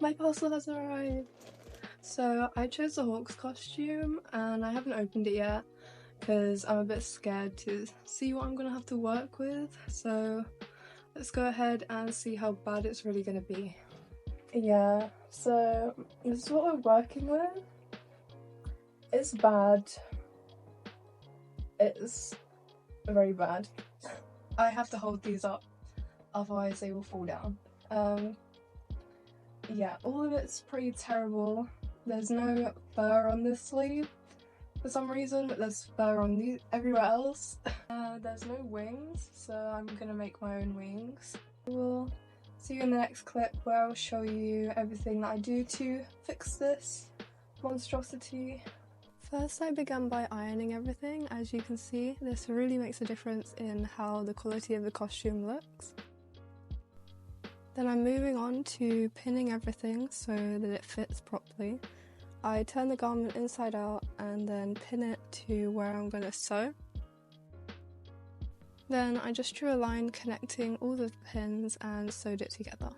My parcel has arrived! So I chose the Hawk's costume and I haven't opened it yet because I'm a bit scared to see what I'm gonna have to work with. So let's go ahead and see how bad it's really gonna be. Yeah, so this is what we're working with. It's bad. It's very bad. I have to hold these up, otherwise they will fall down. Yeah, all of it's pretty terrible. There's no fur on this sleeve for some reason, but there's fur on everywhere else. There's no wings, so I'm gonna make my own wings. We'll see you in the next clip where I'll show you everything that I do to fix this monstrosity. First I began by ironing everything. As you can see, this really makes a difference in how the quality of the costume looks. Then I'm moving on to pinning everything so that it fits properly. I turn the garment inside out and then pin it to where I'm going to sew. Then I just drew a line connecting all the pins and sewed it together.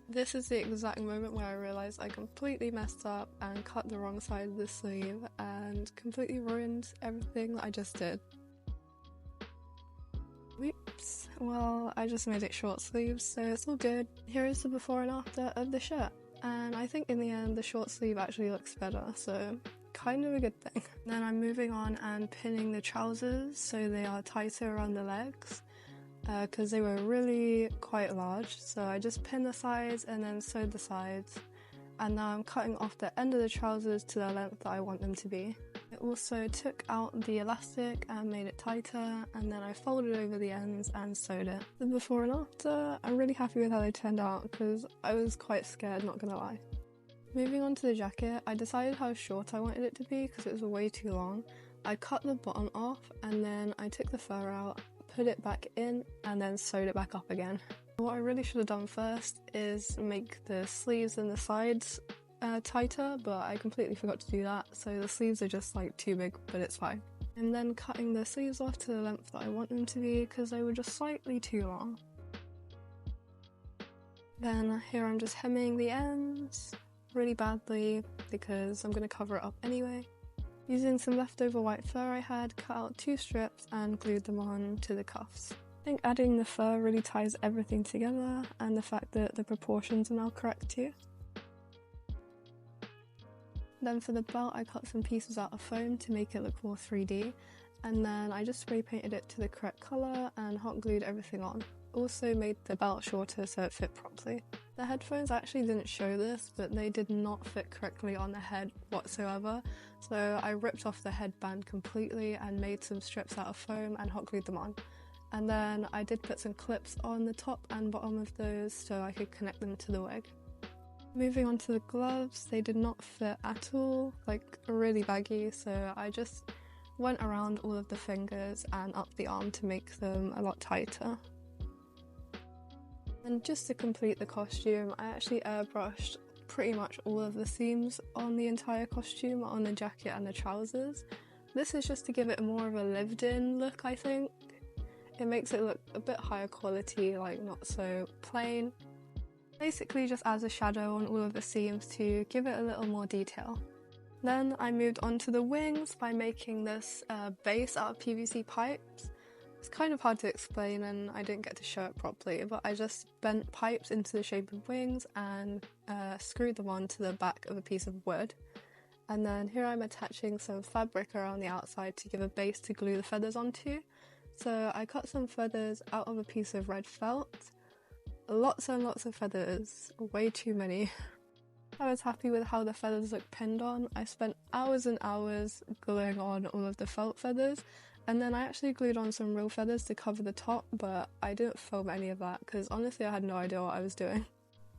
This is the exact moment where I realised I completely messed up and cut the wrong side of the sleeve and completely ruined everything that I just did. Oops, well, I just made it short sleeves, so it's all good. Here is the before and after of the shirt, and I think in the end the short sleeve actually looks better, so kind of a good thing. Then I'm moving on and pinning the trousers so they are tighter around the legs, because they were really quite large, so I just pinned the sides and then sewed the sides, and now I'm cutting off the end of the trousers to the length that I want them to be. I also took out the elastic and made it tighter, and then I folded over the ends and sewed it. The before and after, I'm really happy with how they turned out because I was quite scared, not gonna lie. Moving on to the jacket, I decided how short I wanted it to be because it was way too long. I cut the bottom off and then I took the fur out, put it back in, and then sewed it back up again. What I really should have done first is make the sleeves and the sides tighter, but I completely forgot to do that, so the sleeves are just like too big, but it's fine. I'm then cutting the sleeves off to the length that I want them to be because they were just slightly too long. Then here I'm just hemming the ends really badly because I'm going to cover it up anyway. Using some leftover white fur I had, cut out 2 strips and glued them on to the cuffs. I think adding the fur really ties everything together, and the fact that the proportions are now correct too. Then for the belt I cut some pieces out of foam to make it look more 3D, and then I just spray painted it to the correct colour and hot glued everything on. Also made the belt shorter so it fit properly. The headphones actually didn't show this, but they did not fit correctly on the head whatsoever, so I ripped off the headband completely and made some strips out of foam and hot glued them on. And then I did put some clips on the top and bottom of those so I could connect them to the wig. Moving on to the gloves, they did not fit at all, like really baggy, so I just went around all of the fingers and up the arm to make them a lot tighter. And just to complete the costume, I actually airbrushed pretty much all of the seams on the entire costume, on the jacket and the trousers. This is just to give it more of a lived-in look, I think. It makes it look a bit higher quality, like not so plain. Basically just adds a shadow on all of the seams to give it a little more detail. Then I moved on to the wings by making this base out of PVC pipes. It's kind of hard to explain and I didn't get to show it properly, but I just bent pipes into the shape of wings and screwed them onto the back of a piece of wood. And then here I'm attaching some fabric around the outside to give a base to glue the feathers onto. So I cut some feathers out of a piece of red felt. Lots and lots of feathers, way too many. I was happy with how the feathers looked pinned on. I spent hours and hours gluing on all of the felt feathers, and then I actually glued on some real feathers to cover the top, but I didn't film any of that because honestly I had no idea what I was doing.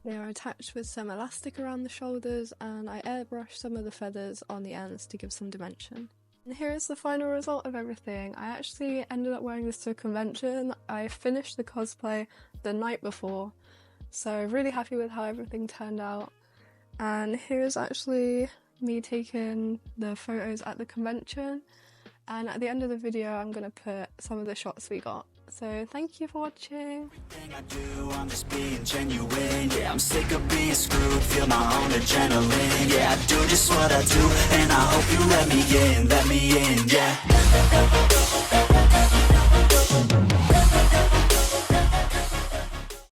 They are attached with some elastic around the shoulders, and I airbrushed some of the feathers on the ends to give some dimension. And here is the final result of everything. I actually ended up wearing this to a convention. I finished the cosplay the night before, so really happy with how everything turned out. And here's actually me taking the photos at the convention, and at the end of the video I'm going to put some of the shots we got. So thank you for watching. Everything I do, I'm just being genuine. Yeah, I'm sick of being screwed, feel my own adrenaline. Yeah, I do just what I do, and I hope you let me in, yeah.